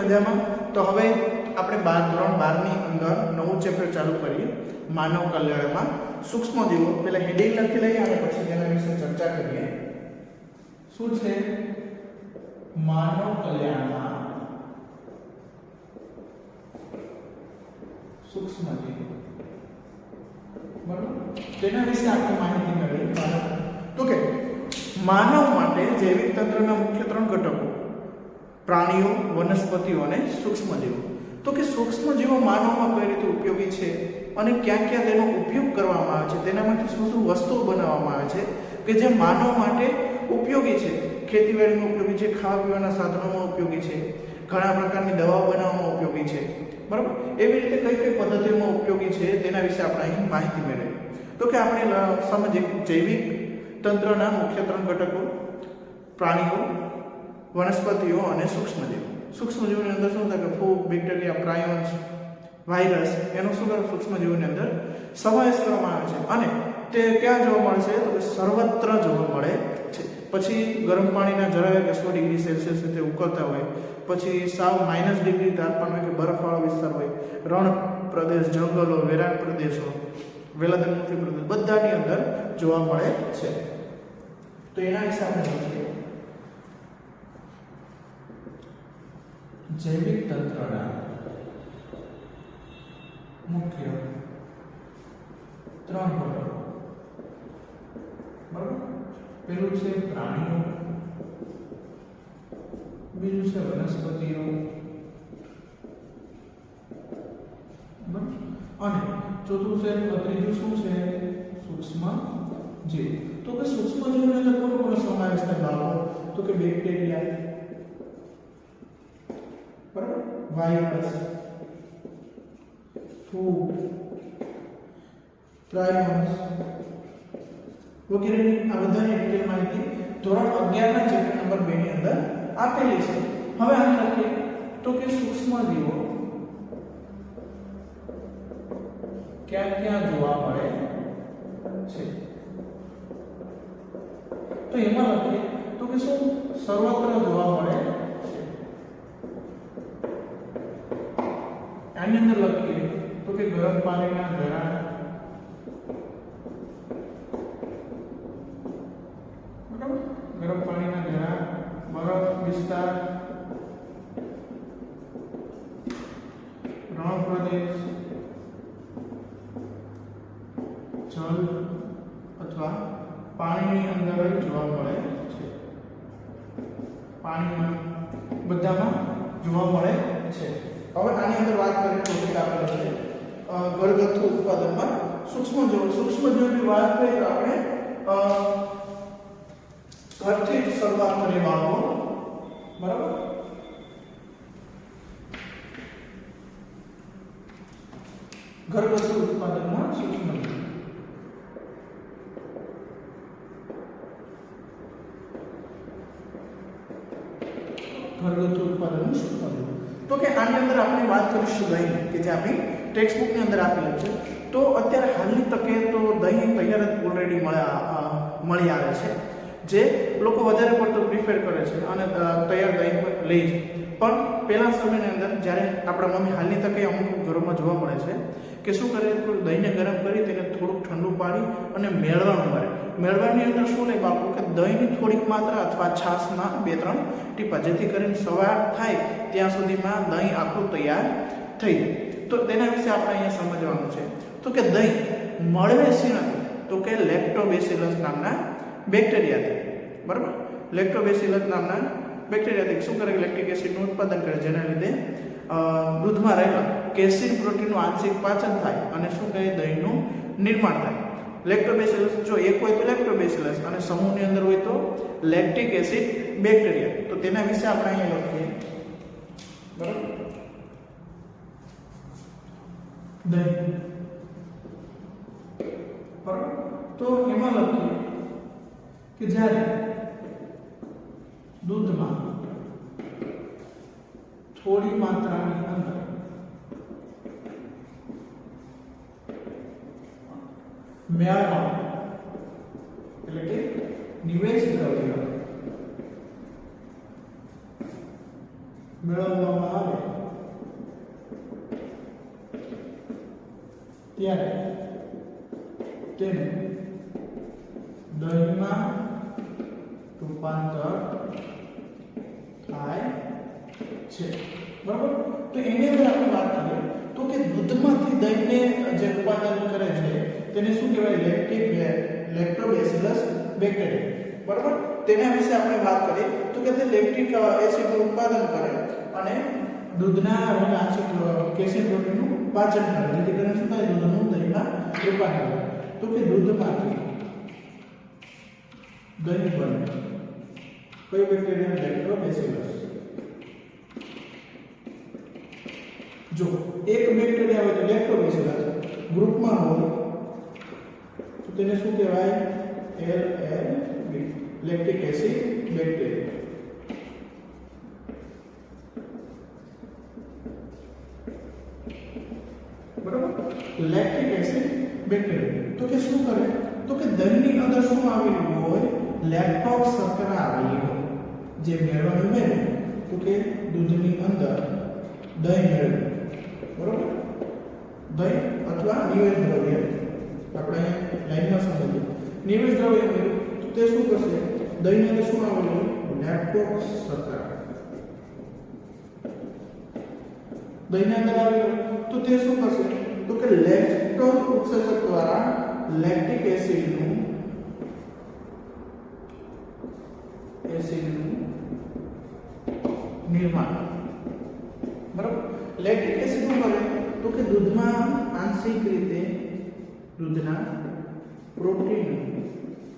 મજામાં? તો હવે આપણે ધોરણ 12 ની અંદર નવું ચેપ્ટર ચાલુ કરીએ માનવ કલ્યાણમાં સૂક્ષ્મજીવો. પહેલા હેડિંગ લખી લઈએ અને પછી તેના વિશે ચર્ચા કરીએ. શું છે? માનવ કલ્યાણમાં સૂક્ષ્મજીવો. બરાબર, તેના વિશે આપણે માહિતી મેળવીએ. તો કે માનવ માટે જૈવિક તંત્રના મુખ્ય 3 ઘટકો: પ્રાણીઓ, વનસ્પતિઓ અને સૂક્ષ્મજીવો. તો કે સૂક્ષ્મજીવો માનવમાં કઈ રીતે ઉપયોગી છે અને ક્યાં ક્યાં તેનો ઉપયોગ કરવામાં આવે છે, તેનામાંથી શું શું વસ્તુઓ બનાવવામાં આવે છે કે જે માનવ માટે ઉપયોગી છે. ખેતીવાડીમાં ઉપયોગી છે, ખાવા પીવાના સાધનોમાં ઉપયોગી છે, ઘણા પ્રકારની દવાઓ બનાવવામાં ઉપયોગી છે. બરાબર, એવી રીતે કઈ કઈ પદ્ધતિઓમાં ઉપયોગી છે તેના વિશે આપણે અહીં માહિતી મેળવીએ. તો કે આપણે સમજીએ જૈવિક તંત્રના મુખ્ય 3 ઘટકો: પ્રાણીઓ, વનસ્પતિઓ અને સૂક્ષ્મજીવો. સૂક્ષ્મજીવોની અંદર શું થાય કે ફૂગ, બેક્ટેરિયા, પ્રાયોન્સ, વાયરસ એનો શું સૂક્ષ્મજીવોની અંદર સમાવેશ કરવામાં આવે છે. અને તે ક્યાં જોવા મળે છે? તો કે સર્વત્ર જોવા મળે છે. પછી ગરમ પાણીના જરાવે કે 100 ડિગ્રી સેલ્સિયસ રીતે ઉકળતા હોય, પછી સાવ -ડિગ્રી તાપમાન હોય કે બરફવાળો વિસ્તાર હોય, રણ પ્રદેશ, જંગલો, વેરાન પ્રદેશો, વેલાદનમુખી પ્રદેશ બધાની અંદર જોવા મળે છે. તો એના વિશે આપણે જોઈએ. જૈવિક તંત્રના મુખ્ય 3 ઘટકો. બરાબર, પહેલું છે પ્રાણીઓ, બીજું છે વનસ્પતિઓ, અને ચોથું છે ત્રીજું શું છે? સૂક્ષ્મજીવ. તો કે સૂક્ષ્મજીવની અંદર કોનો સમાવેશ થાય બાળકો? તો કે બેક્ટેરિયા, બરાબર, વાયરસ, ફૂગ, પ્રાયોન્સ વગેરેની આ બધાની ડિટેલ માહિતી ધોરણ 11 ના ચેપ્ટર નંબર 2 ની અંદર આપેલી છે. હવે આને લખીએ તો કે સૂક્ષ્મજીવો ક્યાં ક્યાં જોવા મળે છે. તો એમાં લખીએ તો કે શું સર્વત્ર જોવા મળે છે. આની અંદર લખીએ તો કે ગરમ પાણીના ઝરણા, ગરમ પાણીના ઝરણા, બરફ વિસ્તાર, રણ પ્રદેશ, જળ અથવા પાણીની અંદર જોવા મળે છે. પાણીમાં બધામાં જોવા મળે છે. હવે આની અંદર વાત કરીએ ટોપિક આપણે છે ઘરગથ્થુ ઉત્પાદનમાં સૂક્ષ્મજીવોની વાત કરીએ તો આપણે ઘરથી જ શરૂઆત કરીએ બાળકો. બરાબર, ઘરગથ્થુ ઉત્પાદનમાં સૂક્ષ્મજીવો. ઘરગથ્થુ ઉત્પાદનનું સૂક્ષ્મજીવો. તો કે આની અંદર આપણે વાત કરીશું દહીં, કે જે આપણી ટેક્સ્ટ બુકની અંદર આપેલું છે. તો અત્યારે હાલની તકે તો દહીં તૈયાર જ ઓલરેડી મળી આવે છે, જે લોકો વધારે પડતો પ્રિફર કરે છે અને તૈયાર દહીં લે છે. પણ પહેલા સમયની અંદર જ્યારે આપણા મમ્મી હાલની તકે અમુક ઘરોમાં જોવા મળે છે કે શું કરે, દહીંને ગરમ કરી તેને થોડુંક ઠંડુ પાડી અને મેળવાનું કરે. મેળવાની અંદર શું લે બાળકો કે દહીંની થોડીક માત્રા અથવા છાશના 2-3 ટીપા, જેથી કરીને સવાર થાય ત્યાં સુધીમાં દહીં આખું તૈયાર થઈ જાય. તો તેના વિશે આપણે અહીંયા સમજવાનું છે. તો કે દહીં મળે શેનાથી? તો કે લેક્ટોબેસિલસ નામના બેક્ટેરિયાથી. બરાબર, લેક્ટોબેસિલસ નામના બેક્ટેરિયાથી શું કરે? લેક્ટિક એસિડનું ઉત્પાદન કરે, જેના લીધે દૂધમાં રહેલા કેસીન પ્રોટીનનું આંશિક પાચન થાય અને શું કહે? દહીંનું નિર્માણ થાય. લેક્ટોબેસિલસ જો એક હોય તો લેક્ટોબેસિલસ અને સમૂહની અંદર હોય તો લેક્ટિક એસિડ બેક્ટેરિયા. તો તેના વિશે આપણે અહીંયા લખીએ. બરાબર, દહીં. બરાબર, તો એમાં લખીએ કે જ્યારે દૂધમાં થોડી માત્રાની અંદર મેળવણ એટલે કે નિવેશ દ્રવ્ય મેળવવામાં આવે ત્યારે તેને દહીંમાં રૂપાંતર થાય છે, બરાબર। તો એની અંદર આપણે વાત કરીએ તો કે દૂધમાંથી દહીંને જે રૂપાંતર કરે છે તેને શું કહેવાય? લેક્ટોબેસિલસ બેક્ટેરિયા, બરાબર। તેના વિશે આપણે વાત કરીએ તો કે તે લેક્ટિક એસિડનું ઉત્પાદન કરે અને દૂધના રહેલા કેસીન પ્રોટીનનું પાચન કરે, જેથી કરીને શું થાય? દૂધનું દહીંમાં રૂપાંતર થાય। તો કે દૂધમાંથી દહીં બને કઈ બેક્ટેરિયા? લેક્ટોબેસિલસ। જો એક બેક્ટેરિયા હોય તો લેક્ટોબેસિલસ ગ્રુપમાં હોય તો તેને શું કહેવાય? LLB, lactic acid bacteria. બરાબર, લેક્ટિક એસિડ બેક્ટેરિયા તો કે શું કરે? તો કે દહીંની અંદર શું આવેલું હોય? લેક્ટોઝ શર્કરા આવેલી હોય, જે મેળવવાનું હોય તો કે દૂધની અંદર દહીં મેળવે, બરાબર। દહીં અથવા નિવેશ દ્રવ્ય, આપણે લાઈનમાં સમજીએ, નિવેશ દ્રવ્ય મેળવે તો તે શું કરશે? દહીંની અંદર શું આવેલું? લેક્ટોઝ શર્કરા દહીંની અંદર આવેલું તો તે શું કરશે? તો કે લેક્ટોઝ ઉત્સેચક દ્વારા લેક્ટિક એસિડનું નિર્માણ, બરાબર। લેક્ટિક એસિડ શું કરે? તો કે દૂધમાં આંશિક રીતે દૂધના પ્રોટીન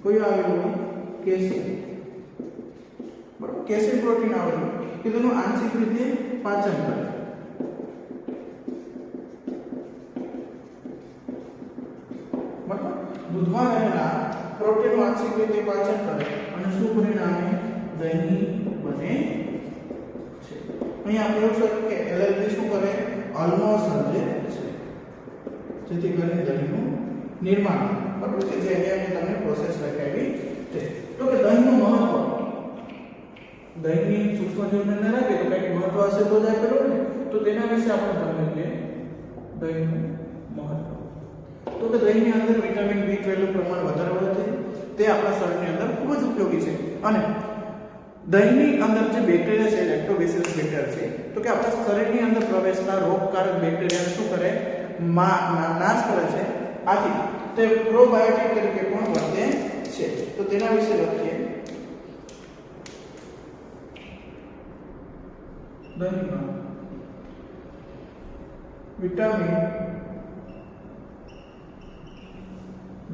કયું આવેલું હોય? કેસીન, બરાબર। કેસીન પ્રોટીન આવેલું કે તેનું આંશિક રીતે પાચન કરે, બરાબર। દૂધમાં રહેલા પ્રોટીનનું આંશિક રીતે પાચન કરે અને શું પરિણામે? દહીં બને છે। અહીં આપણે એવું છે કે LLB શું કરે? અલ્મો સર્જે છે, જેથી કરીને દહીંનું નિર્માણ, બરાબર, કે જે અહીંયા તમને પ્રોસેસ લખાવી છે। તો કે દહીંનું મહત્વ, દહીંની સૂક્ષ્મજીવને ન રાખે તો કંઈક મહત્વ હશે તો જ આપેલું ને, તો તેના વિશે આપણે જાણીએ કે દહીંનું મહત્વ। તો કે દહીંની અંદર વિટામિન B12 નું પ્રમાણ વધારે હોય છે, તે આપણા શરીરની અંદર ખૂબ જ ઉપયોગી છે। અને દહીંની અંદર જે બેક્ટેરિયા છે, લેક્ટોબેસિલસ બેક્ટેરિયા છે, તો કે આપણા શરીરની અંદર પ્રવેશતા રોગકારક બેક્ટેરિયાને શું કરે? નાશ કરે છે। આથી તે પ્રોબાયોટિક તરીકે પણ વર્તે છે। તો તેના વિશે લખીએ। દહીંમાં વિટામિન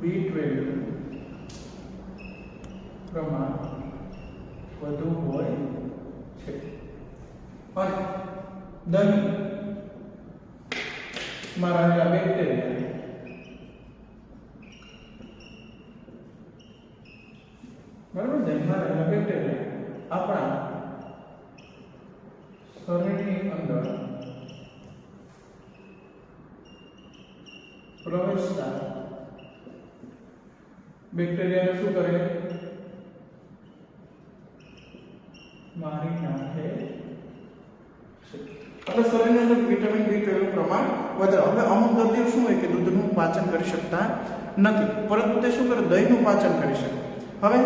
B12 પ્રમાણ વધુ હોય છે અને દહીંમાં રહેલા બેક્ટેરિયા બરાબર, દહીંમાં રહેલા બેક્ટેરિયા આપણા શરીરની અંદર પ્રવેશતા બેક્ટેરિયાને શું કરે? મારી નાખે છે। એટલે શરીરની અંદર વિટામિન B12 નું પ્રમાણ વધે। હવે અમુક દર્દીઓ શું હોય કે દૂધનું પાચન કરી શકતા નથી, પરંતુ તે શું કરે? દહીંનું પાચન કરી શકે। હવે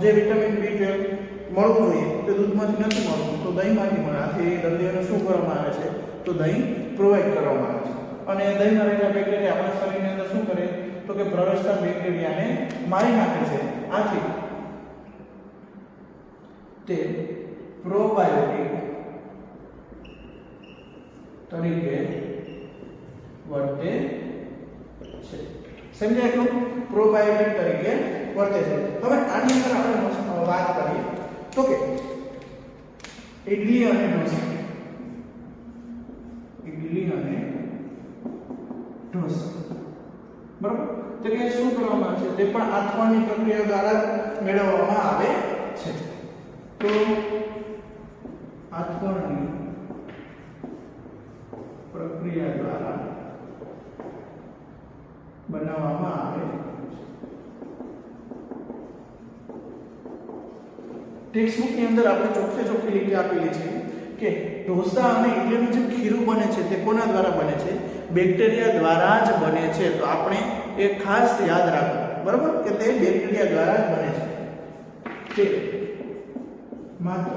જે વિટામિન B12 મળવું જોઈએ તે દૂધમાંથી નથી મળતું, તો દહીંમાંથી મળે। આથી દર્દીઓને શું કરવામાં આવે છે? તો દહીં પ્રોવાઈડ કરવામાં આવે છે। અને દહીંમાં રહેલા બેક્ટેરિયા આપણા શરીરની અંદર શું કરે? તો કે પ્રવેશતા બેક્ટેરિયાને મારી નાખે છે। આથી તે પ્રોબાયોટિક તરીકે વર્તે છે। સમજાય એટલું? પ્રોબાયોટિક તરીકે વર્તે છે। હવે આની અંદર આપણે વાત કરીએ તો કે ઇડલી અને ઢોસા, બરાબર, તો કે શું કરવામાં આવે છે? તે પણ આથમણની પ્રક્રિયા દ્વારા મેળવવામાં આવે છે। તો આથમણની પ્રક્રિયા દ્વારા બનાવવામાં આવે છે। ટેક્સ્ટબુકની અંદર આપણે ચોખ્ખી લીટી આપેલી છે કે ઢોસા અને ઇડલીનું જે ખીરું બને છે તે કોના દ્વારા બને છે? બેક્ટેરિયા દ્વારા જ બને છે. તો આપણે એ ખાસ યાદ રાખવું, બરાબર, કે તે બેક્ટેરિયા દ્વારા જ બને છે. તે માત્ર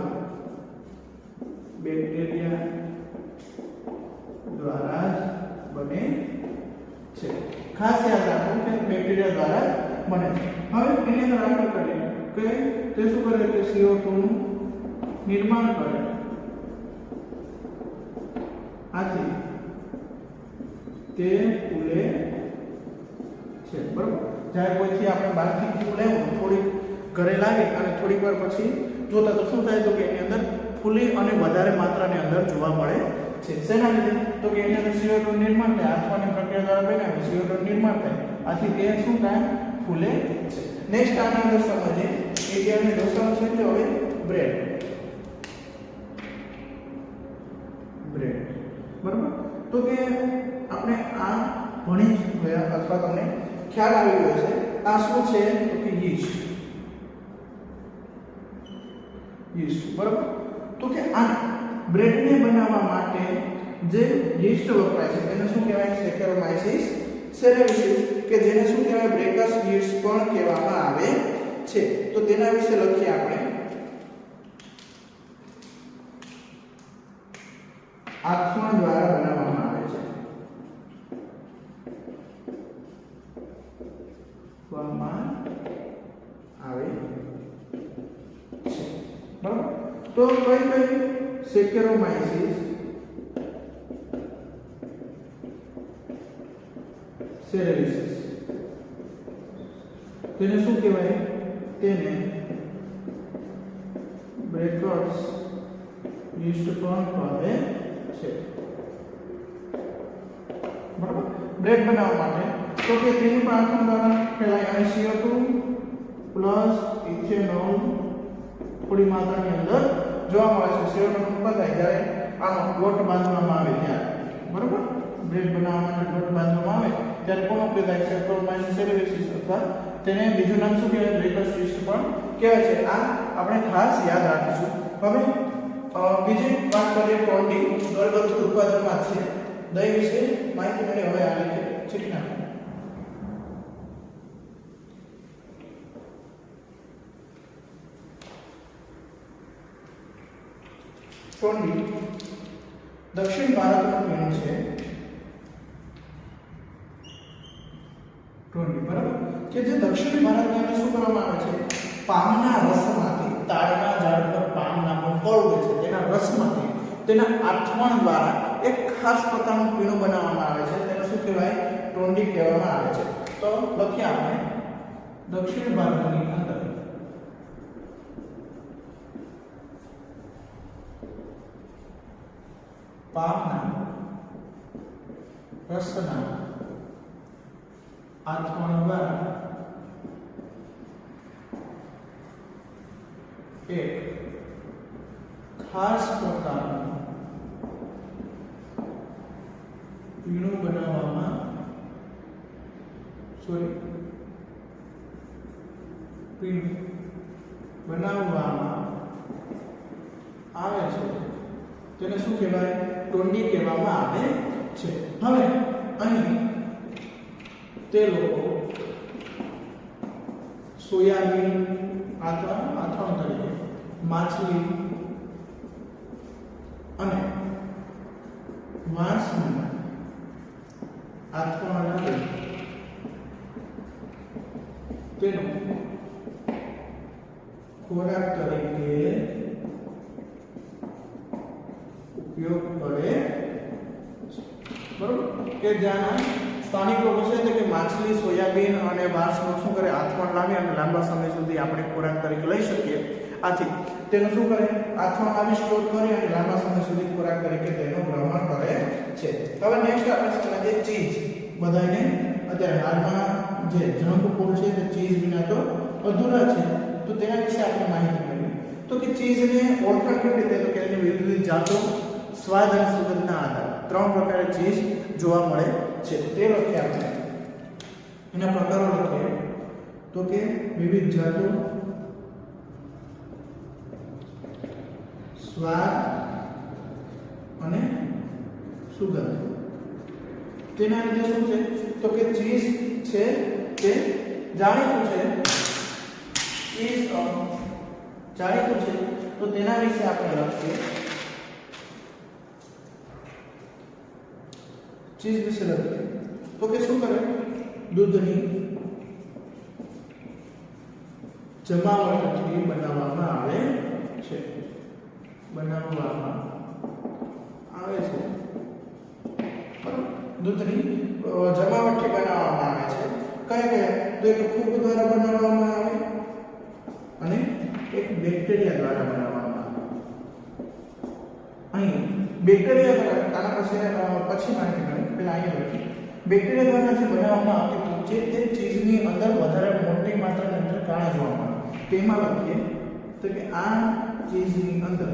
બેક્ટેરિયા દ્વારા જ બને છે. ખાસ યાદ રાખવું કે બેક્ટેરિયા દ્વારા બને છે. હવે એની અંદર આપણે કરીએ કે તે શું કરે કે CO2 નું નિર્માણ કરે. આથી તે ફૂલે છે, બરાબર. જ્યારે કોઈથી આપણે બહારથી ફૂલ લેવું, થોડીક ઘરે લાવી અને થોડીક વાર પછી જોતા તો શું થાય? તો કે એની અંદર ફૂલી અને વધારે માત્રાની અંદર જોવા મળે છે. શેના લીધે? તો કે એની અંદર CO2 નિર્માણ થાય, આથવાની પ્રક્રિયા દ્વારા બનાવે CO2 નિર્માણ થાય, આથી તે શું થાય? ફૂલે છે. નેક્સ્ટ આની અંદર સમજીએ ઇડલી અને ઢોસાનું છે. હવે બ્રેડ, બરાબર. તો કે આપણે આ ભણી ગયા અથવા તમને ખ્યાલ આવી ગયો છે. આ શું છે? તો કે યીસ્ટ, બરાબર. તો કે આ બ્રેડને બનાવવા માટે જે યીસ્ટ વપરાય છે તેને શું કહેવાય? સેકેરોમાઇસીસ સેરેવિસિસ, કે જેને શું કહેવાય? બ્રેકર્સ યીસ્ટ પણ કહેવામાં આવે છે. તો તેના વિશે લખીએ આપણે. આથવણ દ્વારા બનાવવામાં આવે છે. બરાબર. તો કઈ સેકેરોમાઇસીસ સેરેવિસિસ તેને શું કહેવાય? તેને બ્રેકર્સ યીસ્ટ પણ કહે છે, બરાબર. બ્રેડ બનાવવા માટે તો કે તેની પાછળ દ્વારા ફેલાય અને CO2 પ્લસ ઇથેનોલ થોડી માત્રાની અંદર જોવા મળે છે. CO2 નું ઉત્પન્ન થાય જ્યારે આનો લોટ બાંધવામાં આવે ત્યારે, બરાબર. બ્રેડ બનાવવા માટે લોટ બાંધવામાં આવે ત્યારે કોનો ઉપયોગ થાય? સેકેરોમાઇસીસ સેરેવિસિસ, અથવા તેને બીજું નામ શું કહેવાય? બ્રેકર્સ યીસ્ટ પણ કહેવાય છે. આ આપણે ખાસ યાદ રાખીશું. હવે બીજી વાત કરીએ ટોન્ડી, ઘરગથ્થુ ઉત્પાદનમાં છે. દહીં વિશે માહિતી મળી. હવે આ લીધે ચીટી નાખો. ટોન્ડી દક્ષિણ ભારતનું પીણું છે. ટોન્ડી, બરાબર, કે જે દક્ષિણ ભારતની અંદર શું કરવામાં આવે છે? પામના રસમાંથી, તાડના ઝાડ પર પામ નામનું ફળ હોય છે, તેના રસમાંથી, તેના આથવણ દ્વારા એક ખાસ પ્રકારનું પીણું બનાવવામાં આવે છે. તેને શું કહેવાય? ટોન્ડી કહેવામાં આવે છે. તો લખીએ આપણે દક્ષિણ ભારતની અંદર પામના રસના આથવણ દ્વારા એક ખાસ પ્રકારનું પીણું બનાવવામાં આવે છે. તેને શું કહેવાય? ટોન્ડી કહેવામાં આવે છે. હવે અહીં તે લોકો સોયાબીન અથવા આથવણ તરીકે માછલી અને માંસનું આથવણ લાવી તેનો ખોરાક તરીકે ઉપયોગ કરે, બરોબર. કે જ્યાં સ્થાનિક લોકો છે કે માછલી, સોયાબીન અને માંસનો શું કરે? આથવણ લાવી અને લાંબા સમય સુધી આપણે ખોરાક તરીકે લઈ શકીએ. આથી તેનું શું કરે? આથવણ લાવી સ્ટોર કરી અને લાંબા સમય સુધી ખોરાક તરીકે તેનું ગ્રહણ કરે છે. હવે નેક્સ્ટ આપણે સમજીએ ચીઝ. બધાને અત્યારે હાલમાં જે જંક ફૂડ છે તે ચીઝ વિના તો અધૂરા છે. તો તેના વિશે આપણે માહિતી મેળવીએ. તો કે ચીઝને ઓળખાણ કેવી રીતે? તો કે એની વિવિધ જાતો, સ્વાદ અને સુગંધના આધારે 3 પ્રકારે ચીઝ જોવા મળે છે. તે લખીએ આપણે. એના પ્રકારો લખીએ તો કે વિવિધ જાતો, સ્વાદ અને સુગંધ. તેના લીધે શું છે તો કે ચીઝ છે તે જાણીતું છે, ચીઝ જાણીતું છે, તો તેના વિશે આપણે લખીએ. ચીઝ વિશે લખીએ તો કે શું કરે, દૂધની જમાવટથી બનાવવામાં આવે છે, બનાવવામાં આવે છે. દૂધની જમાવટથી બનાવવામાં આવે છે. કયા કયા તો એક ફૂગ દ્વારા બનાવવામાં આવે અને એક બેક્ટેરિયા દ્વારા બનાવવામાં આવે. અહીં બેક્ટેરિયા દ્વારા આના પછી માહિતી મળી. પહેલા અહીંયા લખીએ બેક્ટેરિયા દ્વારા જે બનાવવામાં આવતી ફૂગ છે તે ચીઝની અંદર વધારે મોટી માત્રાની અંદર કાણા જોવા મળે. તેમાં લખીએ તો કે આ ચીઝની અંદર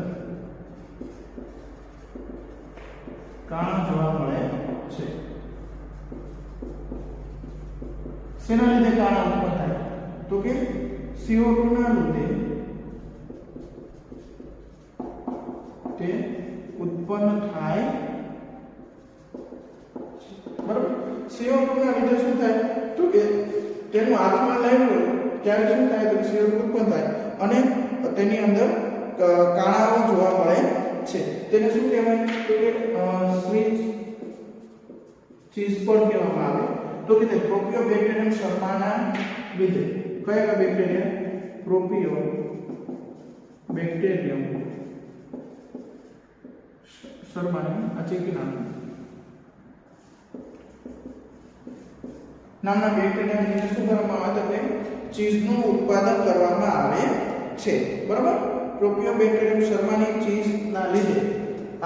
કાણા જોવા મળે છે. શેના લીધે કાણા ઉત્પન્ન થાય તો કે CO2 ના લીધે તે ઉત્પન્ન થાય. બરાબર. CO2 ના લીધે શું થાય તો કે તેનું હાથમાં લેવું હોય ત્યારે શું થાય તો CO2 ઉત્પન્ન થાય અને તેની અંદર કાણાઓ જોવા મળે છે. તેને શું કહેવાય તો કે સ્વીટ ચીઝ પણ કહેવામાં આવે. તો કે તે પ્રોપિયોબેક્ટેરિયમ શર્માના લીધે. કયા બેક્ટેરિયા? પ્રોપિયોબેક્ટેરિયમ શર્માની અચેકી નામના બેક્ટેરિયા ને શું કરવામાં આવે તો કે ચીઝનું ઉત્પાદન કરવામાં આવે છે. બરાબર. પ્રોપિયોબેક્ટેરિયમ શર્માની ચીઝના લીધે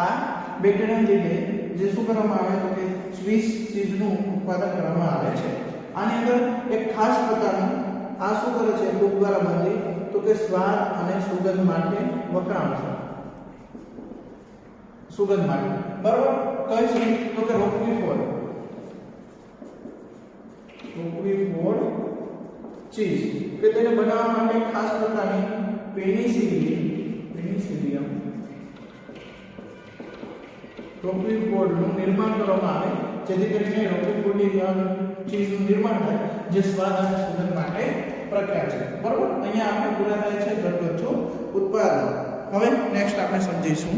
આ બેક્ટેરિયાને લીધે જે શું કરવામાં આવે તો કે સ્વીસ ચીઝનું ઉત્પાદન કરવામાં આવે છે. આની અંદર એક ખાસ પ્રકારનું આ શું કરે છે ફૂગ દ્વારા બનતી તો કે સ્વાદ અને સુગંધ માટે વપરાય છે. સુગંધ માટે. બરાબર. કઈ છે તો કે રોક્વીફોર્ડ ચીઝ કે તેને બનાવવા માટે ખાસ પ્રકારની પેનિસિલિયમ રોક્વીફોર્ડનું નિર્માણ કરવામાં આવે જેથી કરીને રોક્વીફોર્ડની ચીઝનું નિર્માણ થાય જે સ્વાદ અને સુગંધ માટે પ્રખ્યાત છે. બરાબર. અહીંયા આપણે પૂરા થાય છે ઘરગથ્થુ ઉત્પાદન. હવે નેક્સ્ટ આપણે સમજીશું